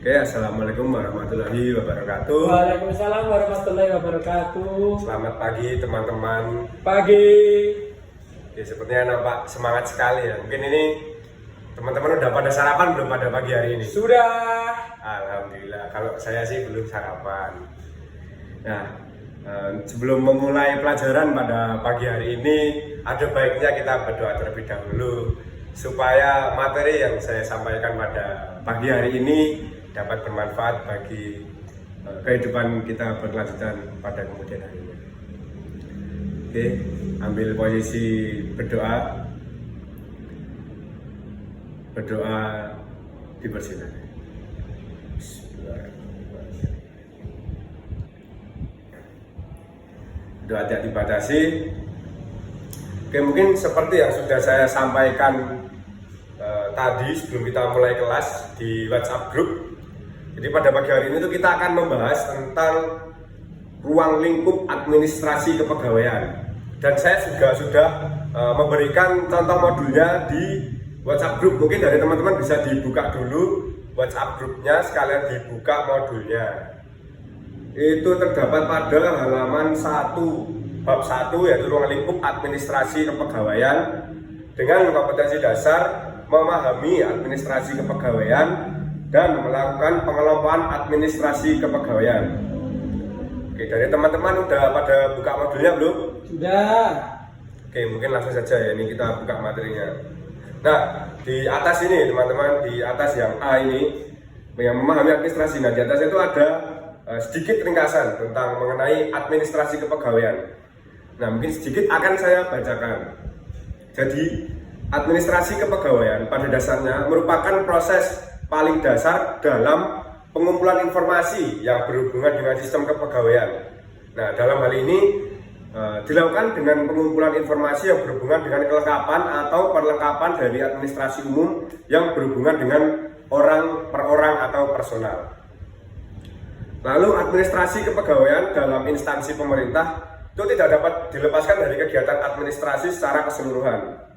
Oke, assalamualaikum warahmatullahi wabarakatuh. Waalaikumsalam warahmatullahi wabarakatuh. Selamat pagi teman-teman. Pagi. Oke, sepertinya nampak semangat sekali ya. Mungkin ini teman-teman udah pada sarapan belum pada pagi hari ini? Sudah. Alhamdulillah. Kalau saya sih belum sarapan. Nah, sebelum memulai pelajaran pada pagi hari ini, ada baiknya kita berdoa terlebih dahulu supaya materi yang saya sampaikan pada pagi hari ini dapat bermanfaat bagi kehidupan kita berkelanjutan pada kemudian hari ini. Oke, ambil posisi berdoa dipersilakan. Doa tidak dibatasi. Oke, mungkin seperti yang sudah saya sampaikan tadi sebelum kita mulai kelas di WhatsApp group. Jadi pada pagi hari ini tuh kita akan membahas tentang ruang lingkup administrasi kepegawaian. Dan saya juga sudah memberikan contoh modulnya di WhatsApp group. Mungkin dari teman-teman bisa dibuka dulu WhatsApp grupnya, sekalian dibuka modulnya. Itu terdapat pada halaman 1 bab 1, yaitu ruang lingkup administrasi kepegawaian, dengan kompetensi dasar memahami administrasi kepegawaian dan melakukan pengelompokan administrasi kepegawaian. Oke, dari teman-teman udah pada buka modulnya belum? Sudah. Oke, mungkin langsung saja ya, ini kita buka materinya. Nah, di atas ini teman-teman, di atas yang A ini, yang memahami administrasi. Nah, di atas itu ada sedikit ringkasan tentang mengenai administrasi kepegawaian. Nah, mungkin sedikit akan saya bacakan. Jadi, administrasi kepegawaian pada dasarnya merupakan proses paling dasar dalam pengumpulan informasi yang berhubungan dengan sistem kepegawaian. Nah, dalam hal ini dilakukan dengan pengumpulan informasi yang berhubungan dengan kelengkapan atau perlengkapan dari administrasi umum yang berhubungan dengan orang per orang atau personal. Lalu administrasi kepegawaian dalam instansi pemerintah itu tidak dapat dilepaskan dari kegiatan administrasi secara keseluruhan.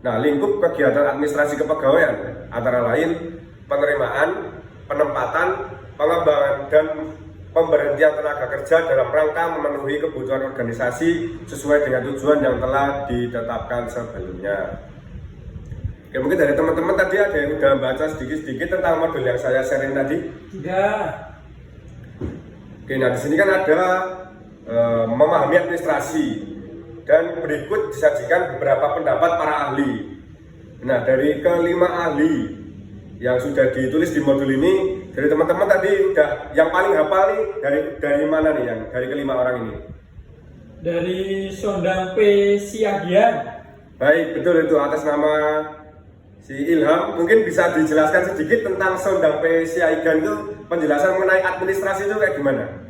Nah, lingkup kegiatan administrasi kepegawaian antara lain penerimaan, penempatan, pengembangan, dan pemberhentian tenaga kerja dalam rangka memenuhi kebutuhan organisasi sesuai dengan tujuan yang telah ditetapkan sebelumnya. Oke, mungkin dari teman-teman tadi ada yang sudah baca sedikit-sedikit tentang modul yang saya sharing tadi? Sudah. Oke, nah di sini kan ada memahami administrasi, dan berikut disajikan beberapa pendapat para ahli. Nah, dari kelima ahli yang sudah ditulis di modul ini, dari teman-teman tadi udah yang paling hafal nih dari mana nih, yang dari kelima orang ini? Dari Sondang P. Siagian. Baik, betul, itu atas nama si Ilham. Mungkin bisa dijelaskan sedikit tentang Sondang P. Siagian itu, penjelasan mengenai administrasi itu kayak gimana?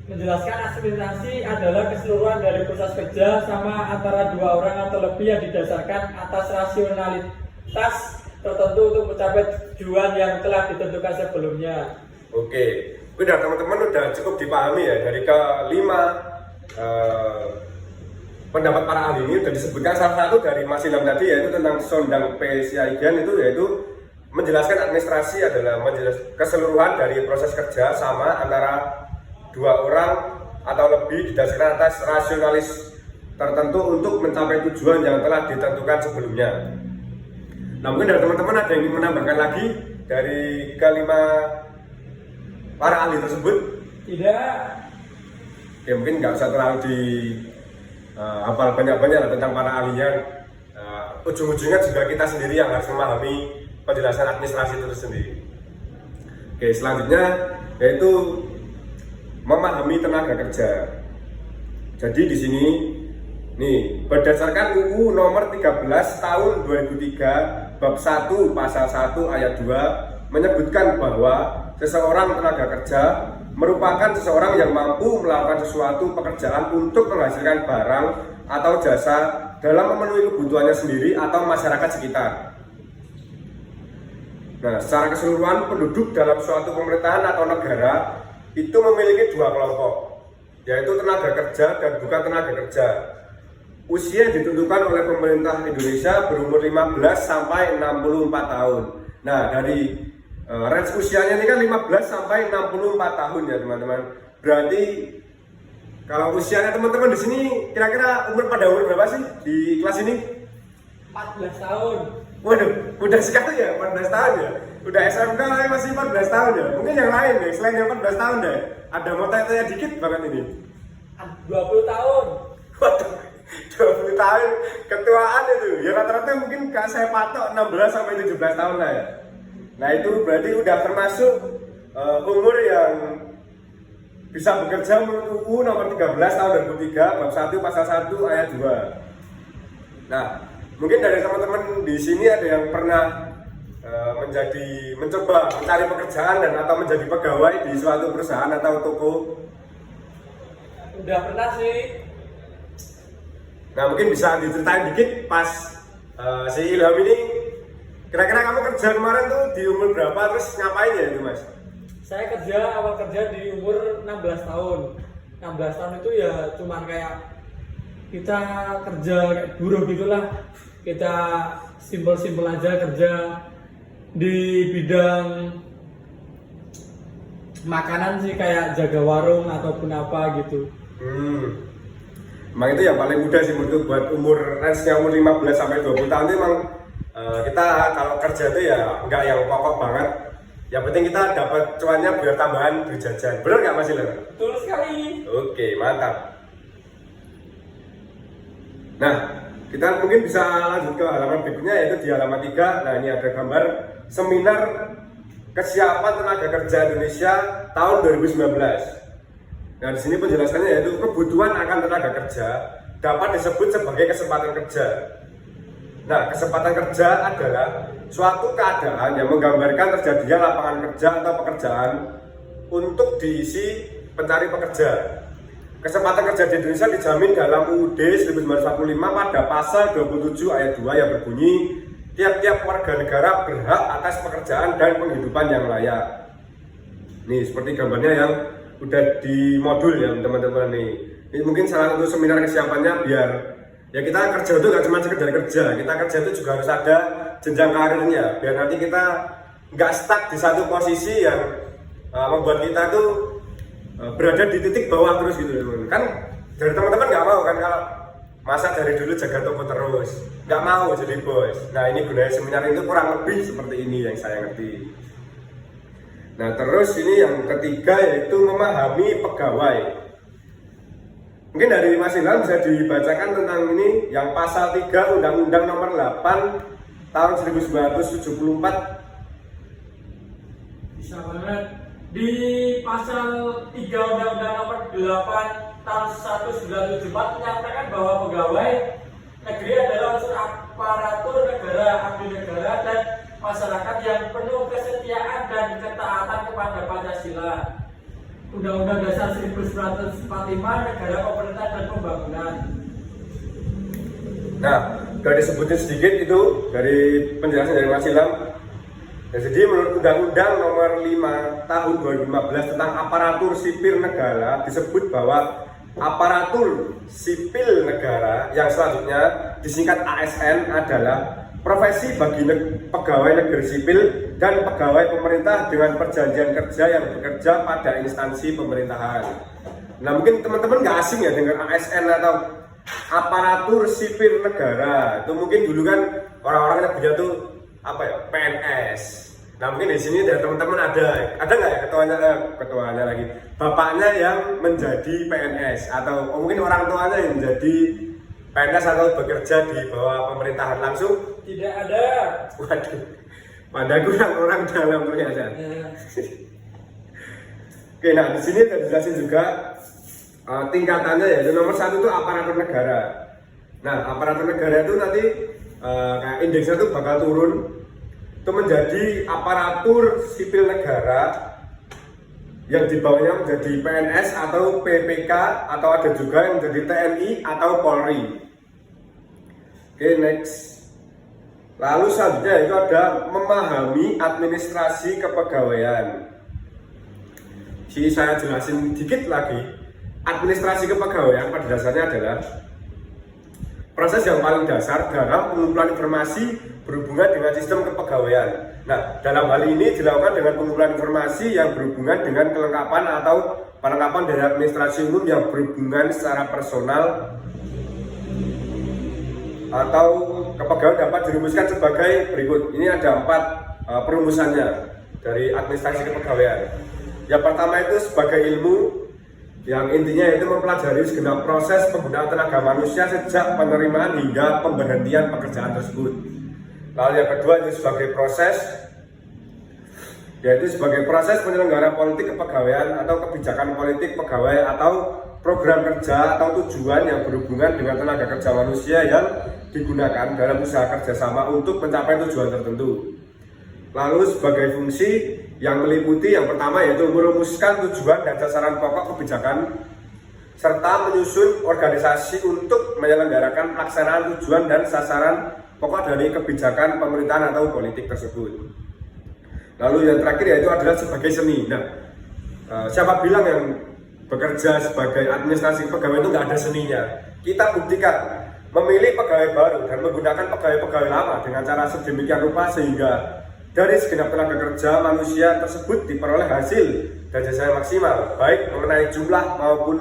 Menjelaskan administrasi adalah keseluruhan dari proses kerja sama antara dua orang atau lebih yang didasarkan atas rasionalitas tertentu untuk mencapai tujuan yang telah ditentukan sebelumnya. Oke, udah teman-teman udah cukup dipahami ya dari kelima pendapat para ahli ini. Sudah disebutkan salah satu dari Mas Ilham tadi, yaitu tentang Sondang P. Siagian, itu yaitu menjelaskan administrasi adalah keseluruhan dari proses kerja sama antara dua orang atau lebih didasarkan atas rasionalis tertentu untuk mencapai tujuan yang telah ditentukan sebelumnya. Nah, mungkin dari teman-teman ada yang ingin menambahkan lagi dari kelima para ahli tersebut? Tidak. Oke, mungkin nggak usah terlalu hafal banyak-banyak lah tentang para ahlinya. Ujung-ujungnya juga kita sendiri yang harus memahami penjelasan administrasi itu sendiri. Oke, selanjutnya yaitu memahami tenaga kerja. Jadi di sini nih, berdasarkan UU nomor 13 tahun 2003 bab 1 pasal 1 ayat 2 menyebutkan bahwa seseorang tenaga kerja merupakan seseorang yang mampu melakukan sesuatu pekerjaan untuk menghasilkan barang atau jasa dalam memenuhi kebutuhannya sendiri atau masyarakat sekitar. Nah, secara keseluruhan penduduk dalam suatu pemerintahan atau negara itu memiliki dua kelompok, yaitu tenaga kerja dan bukan tenaga kerja. Usia ditentukan oleh pemerintah Indonesia berumur 15 sampai 64 tahun. Nah, dari range usianya ini kan 15 sampai 64 tahun ya teman-teman. Berarti kalau usianya teman-teman di sini kira-kira pada umur berapa sih di kelas ini? 14 tahun. Waduh, udah sekali ya 14 tahun ya. Udah SMK masih 14 tahun ya. Mungkin yang lain deh, selain yang 14 tahun deh. Ada mau tanya dikit banget ini. 20 tahun. Waduh, 20 tahun ketuaan itu. Ya rata-rata mungkin saya patok 16 sampai 17 tahun lah ya. Nah itu berarti udah termasuk umur yang bisa bekerja menurut UU nomor 13 tahun 2003 bab 1 pasal 1 ayat 2. Nah, mungkin dari teman-teman di sini ada yang pernah mencoba mencari pekerjaan dan atau menjadi pegawai di suatu perusahaan atau toko. Udah pernah sih. Nah, mungkin bisa diceritain dikit pas si Ilham ini kira-kira kamu kerja kemarin tuh di umur berapa terus ngapain ya itu Mas? Saya awal kerja di umur 16 tahun. 16 tahun itu ya cuman kayak kita kerja kayak buruh gitulah. Kita simpel-simpel aja kerja di bidang makanan sih, kayak jaga warung ataupun apa gitu. Emang itu yang paling mudah sih menurut buat umur range-nya umur 15 sampai 20 tahun itu emang kita kalau kerja itu ya enggak yang pokok banget. Yang penting kita dapat cuannya biar tambahan duit jajan. Bener nggak Mas Ilham? Betul sekali. Oke, mantap. Nah, kita mungkin bisa lanjut ke halaman berikutnya yaitu di halaman 3. Nah, ini ada gambar seminar kesiapan tenaga kerja Indonesia tahun 2019. Nah, di sini penjelasannya yaitu kebutuhan akan tenaga kerja dapat disebut sebagai kesempatan kerja. Nah, kesempatan kerja adalah suatu keadaan yang menggambarkan terjadinya lapangan kerja atau pekerjaan untuk diisi pencari pekerja. Kesempatan kerja di Indonesia dijamin dalam UUD 1945 pada pasal 27 ayat 2 yang berbunyi tiap-tiap warga negara berhak atas pekerjaan dan penghidupan yang layak. Nih, seperti gambarnya yang udah di modul ya teman-teman nih. Ini mungkin salah satu seminar kesiapannya biar ya kita kerja itu nggak cuma sekedar kerja, kita kerja itu juga harus ada jenjang karirnya biar nanti kita nggak stuck di satu posisi yang membuat kita tuh berada di titik bawah terus gitu kan. Dari teman-teman nggak mau kan kalau masa dari dulu jaga toko terus, nggak mau jadi bos. Nah ini gunanya seminar itu kurang lebih seperti ini yang saya ngerti. Nah terus ini yang ketiga yaitu memahami pegawai. Mungkin dari Mas Ilham bisa dibacakan tentang ini yang pasal 3 Undang-Undang nomor 8 tahun 1974. Bisa banget. Di pasal 3 Undang-Undang nomor 8 tahun 1974 menyatakan bahwa pegawai negeri adalah unsur aparatur negara, abdi negara dan masyarakat yang penuh kesetiaan dan ketaatan kepada Pancasila. Undang-Undang Dasar 1945, Negara, Pemerintah, dan Pembangunan. Nah, sudah disebutin sedikit itu dari penjelasan dari Mas Ilham. Jadi menurut Undang-Undang nomor 5 tahun 2015 tentang aparatur sipil negara disebut bahwa aparatur sipil negara yang selanjutnya disingkat ASN adalah profesi bagi pegawai negeri sipil dan pegawai pemerintah dengan perjanjian kerja yang bekerja pada instansi pemerintahan. Nah mungkin teman-teman nggak asing ya dengan ASN atau aparatur sipil negara. Itu mungkin dulu kan orang-orang yang punya tuh apa ya, PNS. Nah mungkin di sini dari teman-teman ada nggak ya ketuanya lagi, bapaknya yang menjadi PNS atau mungkin orang tuanya yang menjadi PNS atau bekerja di bawah pemerintahan langsung? Tidak ada. Waduh, pada kurang orang dalam ternyata. Oke, nah di sini saya jelasin juga tingkatannya yaitu nomor 1 itu aparatur negara. Nah aparatur negara itu nanti kayak indeksnya itu bakal turun itu menjadi aparatur sipil negara yang di bawahnya menjadi PNS atau PPK atau ada juga yang menjadi TNI atau Polri. Oke, next. Lalu selanjutnya itu ada memahami administrasi kepegawaian. Sini saya jelasin dikit lagi. Administrasi kepegawaian pada dasarnya adalah proses yang paling dasar dalam pengumpulan informasi berhubungan dengan sistem kepegawaian. Nah, dalam hal ini dilakukan dengan pengumpulan informasi yang berhubungan dengan kelengkapan atau perlengkapan dari administrasi umum yang berhubungan secara personal atau kepegawaian dapat dirumuskan sebagai berikut. Ini ada 4 perumusannya dari administrasi kepegawaian. Yang pertama itu sebagai ilmu yang intinya itu mempelajari segenap proses penggunaan tenaga manusia sejak penerimaan hingga pemberhentian pekerjaan tersebut. Lalu yang kedua itu sebagai proses, yaitu sebagai proses penyelenggara politik kepegawaian atau kebijakan politik pegawai atau program kerja atau tujuan yang berhubungan dengan tenaga kerja manusia yang digunakan dalam usaha kerjasama untuk mencapai tujuan tertentu. Lalu sebagai fungsi yang meliputi yang pertama yaitu merumuskan tujuan dan sasaran pokok kebijakan serta menyusun organisasi untuk menyelenggarakan pelaksanaan tujuan dan sasaran pokok dari kebijakan pemerintahan atau politik tersebut. Lalu yang terakhir yaitu adalah sebagai seni. Nah, siapa bilang yang bekerja sebagai administrasi pegawai itu nggak ada seninya? Kita buktikan memilih pegawai baru dan menggunakan pegawai-pegawai lama dengan cara sedemikian rupa sehingga dari segenap tenaga kerja manusia tersebut diperoleh hasil dan jasa maksimal, baik mengenai jumlah maupun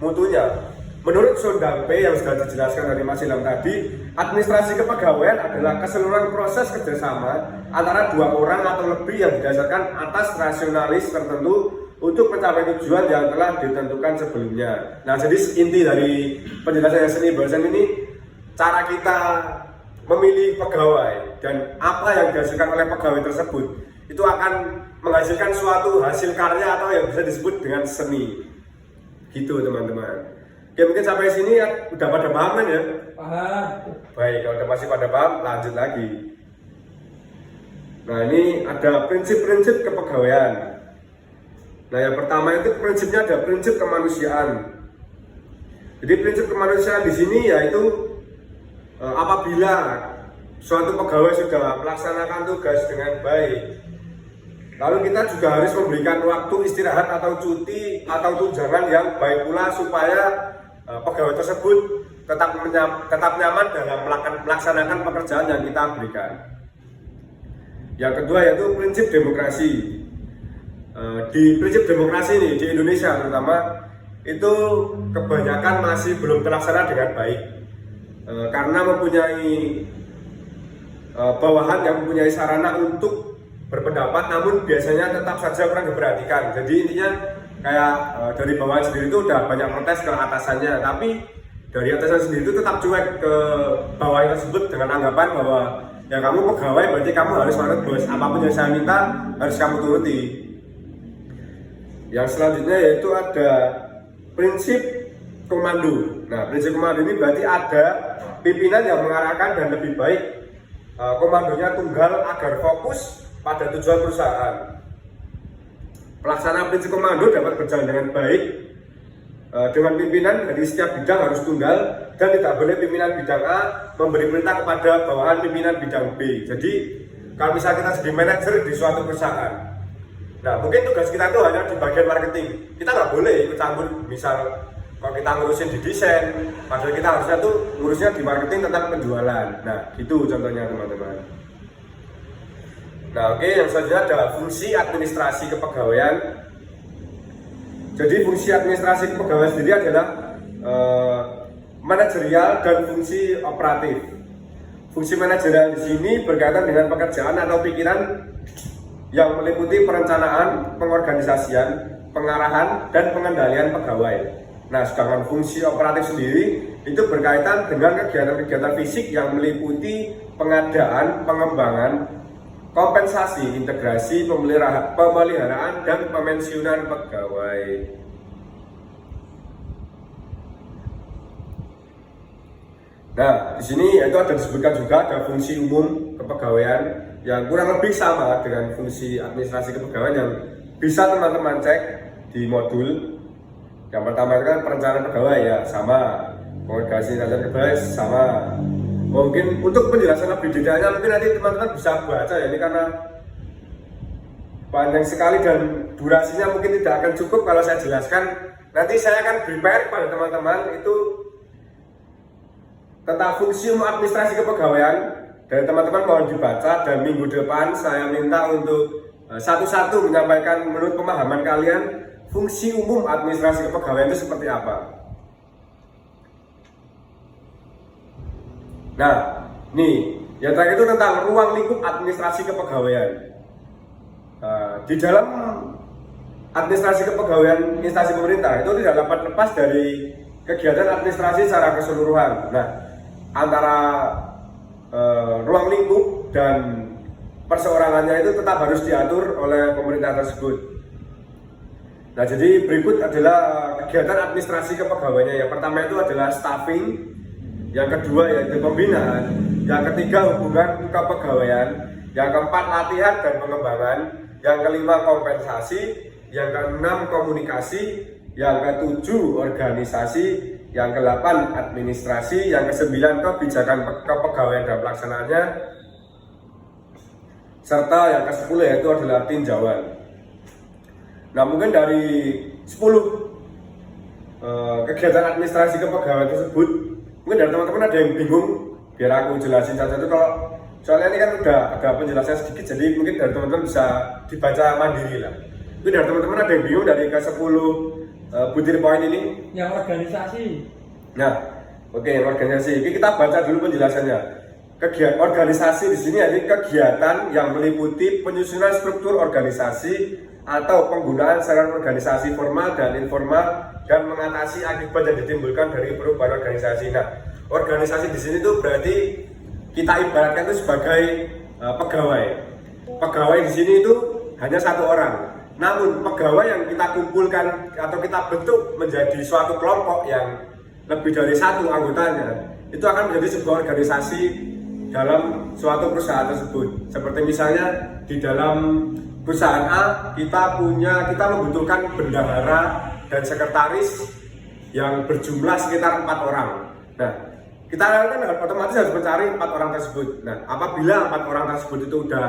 mutunya. Menurut Sondang P yang sudah dijelaskan dari Mas Ilham tadi, administrasi kepegawaian adalah keseluruhan proses kerjasama antara 2 orang atau lebih yang didasarkan atas rasionalis tertentu untuk mencapai tujuan yang telah ditentukan sebelumnya. Nah, jadi inti dari penjelasan yang seni bahasan ini, cara kita memilih pegawai dan apa yang dihasilkan oleh pegawai tersebut itu akan menghasilkan suatu hasil karya atau yang bisa disebut dengan seni. Gitu teman-teman. Oke, mungkin sampai sini ya, udah pada paham kan ya? Paham. Baik, kalau udah masih pada paham, lanjut lagi. Nah, ini ada prinsip-prinsip kepegawaian. Nah, yang pertama itu prinsipnya ada prinsip kemanusiaan. Jadi prinsip kemanusiaan di sini yaitu apabila suatu pegawai sudah melaksanakan tugas dengan baik, lalu kita juga harus memberikan waktu istirahat atau cuti atau tunjangan yang baik pula supaya pegawai tersebut tetap nyaman dalam melaksanakan pekerjaan yang kita berikan. Yang kedua yaitu prinsip demokrasi. Di prinsip demokrasi ini di Indonesia terutama itu kebanyakan masih belum terlaksana dengan baik karena mempunyai bawahan yang mempunyai sarana untuk berpendapat, namun biasanya tetap saja kurang diperhatikan. Jadi intinya kayak dari bawahan sendiri itu udah banyak protes ke atasannya, tapi dari atasan sendiri itu tetap cuek ke bawahan tersebut dengan anggapan bahwa ya kamu pegawai berarti kamu harus manut bos, apapun yang saya minta harus kamu turuti. Yang selanjutnya yaitu ada prinsip komando. Nah, prinsip komando ini berarti ada pimpinan yang mengarahkan dan lebih baik komandonya tunggal agar fokus pada tujuan perusahaan. Pelaksanaan prinsip komando dapat berjalan dengan baik dengan pimpinan dari setiap bidang harus tunggal dan tidak boleh pimpinan bidang A memberi perintah kepada bawahan pimpinan bidang B. Jadi kalau misalnya kita jadi manajer di suatu perusahaan, nah mungkin tugas kita itu hanya di bagian marketing, kita nggak boleh ikut campur. Misal kalau kita ngurusin di desain, padahal kita harusnya tuh ngurusnya di marketing tentang penjualan. Nah itu contohnya teman-teman. Nah oke, yang selanjutnya adalah fungsi administrasi kepegawaian. Jadi fungsi administrasi kepegawaian sendiri adalah manajerial dan fungsi operatif. Fungsi manajerial di sini berkaitan dengan pekerjaan atau pikiran yang meliputi perencanaan, pengorganisasian, pengarahan, dan pengendalian pegawai. Nah, sedangkan fungsi operatif sendiri itu berkaitan dengan kegiatan-kegiatan fisik yang meliputi pengadaan, pengembangan, kompensasi, integrasi, pemeliharaan, dan pemensiunan pegawai. Nah, di sini itu ada disebutkan juga ada fungsi umum kepegawaian yang kurang lebih sama dengan fungsi administrasi kepegawaian yang bisa teman-teman cek di modul. Yang pertama itu kan perencanaan pegawai ya sama, pengorganisasi pegawai sama. Mungkin untuk penjelasan lebih detailnya mungkin nanti teman-teman bisa baca ya, ini karena panjang sekali dan durasinya mungkin tidak akan cukup kalau saya jelaskan. Nanti saya akan prepare pada teman-teman itu tentang fungsi administrasi kepegawaian dari teman-teman mohon dibaca, dan minggu depan saya minta untuk satu-satu menyampaikan menurut pemahaman kalian fungsi umum administrasi kepegawaian itu seperti apa. Nah, nih yang terakhir itu tentang ruang lingkup administrasi kepegawaian. Di dalam administrasi kepegawaian instansi pemerintah itu tidak dapat lepas dari kegiatan administrasi secara keseluruhan. Nah, antara ruang lingkup dan perseorangannya itu tetap harus diatur oleh pemerintah tersebut. Nah, jadi berikut adalah kegiatan administrasi kepegawaiannya. Yang pertama itu adalah staffing, yang kedua yaitu pembinaan, yang ketiga hubungan kepegawaian, yang keempat latihan dan pengembangan, yang kelima kompensasi, yang keenam komunikasi, yang ketujuh organisasi, yang kedelapan administrasi, yang kesembilan kebijakan kepegawaian dan pelaksanaannya, serta yang ke-10 yaitu adalah tinjauan. Nah, mungkin dari 10 kegiatan administrasi kepegawaian tersebut, mungkin dari teman-teman ada yang bingung, biar aku jelasin saja itu. Kalau soalnya ini kan udah ada penjelasan sedikit, jadi mungkin dari teman-teman bisa dibaca mandiri lah. Mungkin dari teman-teman ada yang bingung dari ke-10 butir poin ini. Yang organisasi. Nah, oke, organisasi. Oke, kita baca dulu penjelasannya. Kegiatan organisasi di sini adalah kegiatan yang meliputi penyusunan struktur organisasi atau penggunaan sarana organisasi formal dan informal dan mengatasi akibat yang ditimbulkan dari perubahan organisasi. Nah, organisasi di sini tuh berarti kita ibaratkan itu sebagai pegawai. Pegawai di sini itu hanya satu orang. Namun pegawai yang kita kumpulkan atau kita bentuk menjadi suatu kelompok yang lebih dari satu anggotanya, itu akan menjadi sebuah organisasi dalam suatu perusahaan tersebut. Seperti misalnya di dalam perusahaan A kita membutuhkan bendahara dan sekretaris yang berjumlah sekitar 4 orang. Nah, kita kan otomatis harus mencari 4 orang tersebut. Nah, apabila 4 orang tersebut itu udah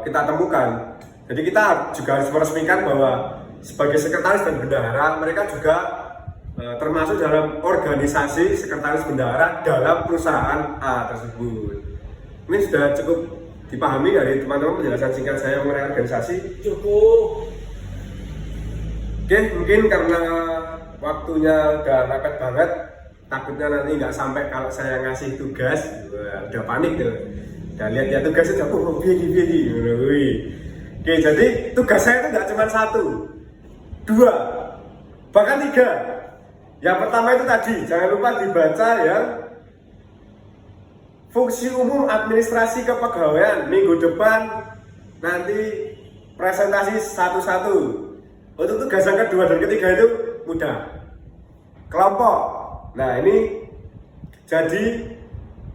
kita temukan, jadi kita juga harus meresmikan bahwa sebagai sekretaris dan bendahara mereka juga termasuk dalam organisasi sekretaris bendahara dalam perusahaan A tersebut. Ini sudah cukup dipahami dari teman-teman penjelasan singkat saya mengenai organisasi? Cukup. Oke, mungkin karena waktunya udah mepet banget, takutnya nanti nggak sampai kalau saya ngasih tugas. Udah panik tuh. Dan lihat tugasnya udah biar. Oke, jadi tugas saya itu nggak cuma 1, 2, bahkan 3. Yang pertama itu tadi, jangan lupa dibaca ya. Fungsi umum administrasi kepegawaian. Minggu depan nanti presentasi satu-satu. Untuk tugas yang kedua dan ketiga itu mudah. Kelompok. Nah, ini jadi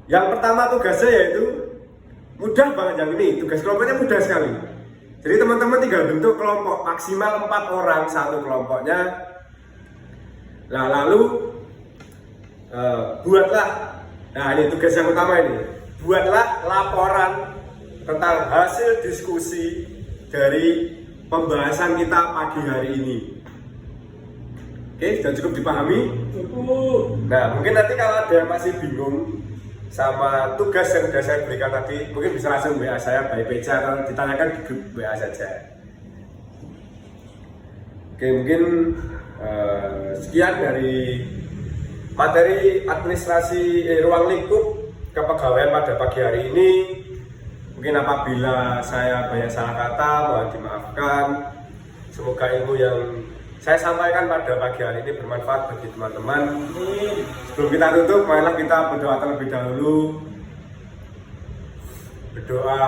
yang pertama tugasnya yaitu mudah banget yang ini. Tugas kelompoknya mudah sekali. Jadi teman-teman tinggal bentuk kelompok maksimal 4 orang satu kelompoknya. Nah, lalu buatlah, nah ini tugas yang utama ini, buatlah laporan tentang hasil diskusi dari pembahasan kita pagi hari ini. Oke, sudah cukup dipahami? Cukup. Nah, mungkin nanti kalau ada yang masih bingung sama tugas yang sudah saya berikan tadi, mungkin bisa langsung WA saya by PJ atau ditanyakan di grup WA saja. Oke, mungkin sekian dari materi administrasi ruang lingkup kepegawaian pada pagi hari ini. Mungkin apabila saya banyak salah kata, mohon dimaafkan. Semoga ilmu yang saya sampaikan pada pagi hari ini bermanfaat bagi teman-teman. Sebelum kita tutup, marilah kita berdoa terlebih dahulu. Berdoa,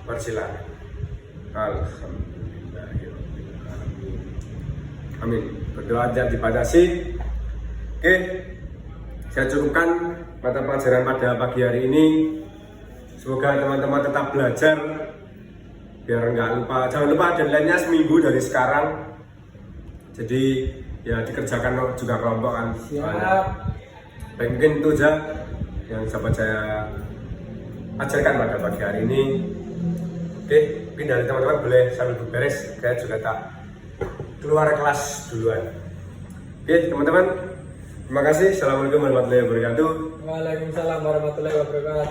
persilakan. Alhamdulillahirrahmanirrahim. Amin. Berdoa jangan dibatasi. Oke, saya cukupkan mata pelajaran pada pagi hari ini. Semoga teman-teman tetap belajar biar nggak lupa. Jangan lupa deadline-nya seminggu dari sekarang. Jadi ya dikerjakan juga kelompokan. Siap. Baik, mungkin itu aja yang dapat saya ajarkan pada pagi hari ini. Oke, mungkin dari teman-teman boleh sambil beres. Saya juga tak keluar kelas duluan. Oke, teman-teman, terima kasih. Assalamualaikum warahmatullahi wabarakatuh. Waalaikumsalam warahmatullahi wabarakatuh.